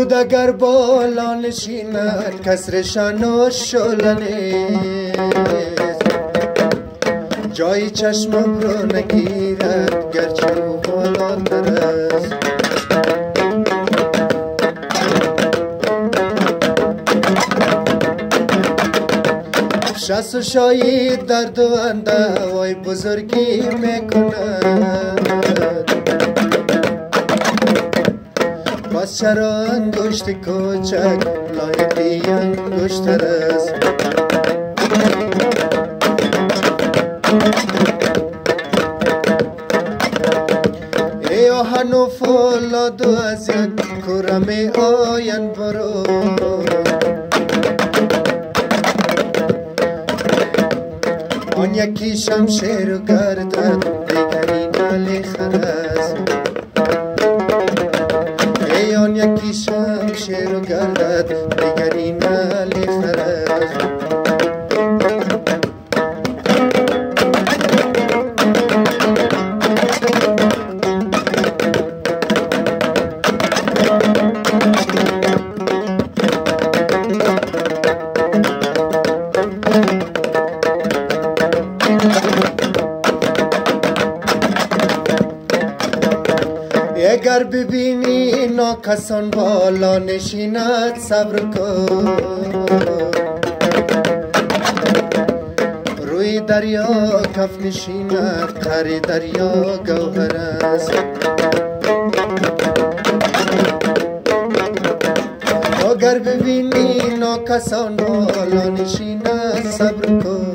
دود اگر بالا نشیند کسرشان و شلنیست، جای چشمم رو نگیرد گرچه او بالاتر است. شست و شاید درد و اندوای بزرگی میکند، پس چرا انگشت کوچک لایقی انگشتر است. ای آهن و فولاد و از یک کوره می آین برو، آن یکی شمشیر و گردد دیگری ناله خرس. ای آن یکی شمشیر و گردد دیگری ناله خرس. اگر ببینی ناکسان بالا نشیند صبر کن، روی دریا کف نشیند قعر دریا گوهر است. اگر ببینی ناکسان بالا نشیند صبر کن،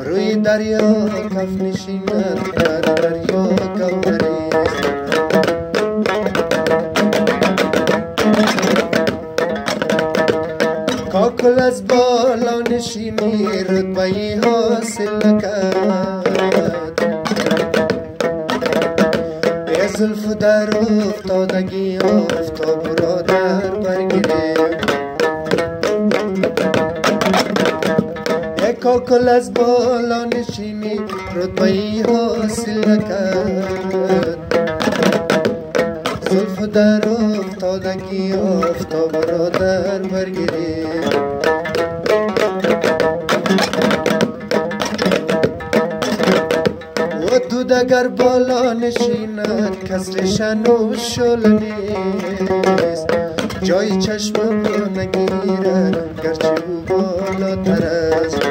روی دریا کف نشیند قعر دریا گوهر است. کاکل از بالا نشینی رتبه‌ای حاصل نکرد، ای زلف در افتادگی آفتاب را در برگرفت. ای کاکل از بالا نشینی رتبه‌ای حاصل نکرد، زلف در افتادگی آفتاب را در برگرفت. و دود اگر بالا نشیند کسرشان و شلنیست، جای چشمم رو نگیرد گرچه او بالاتر است.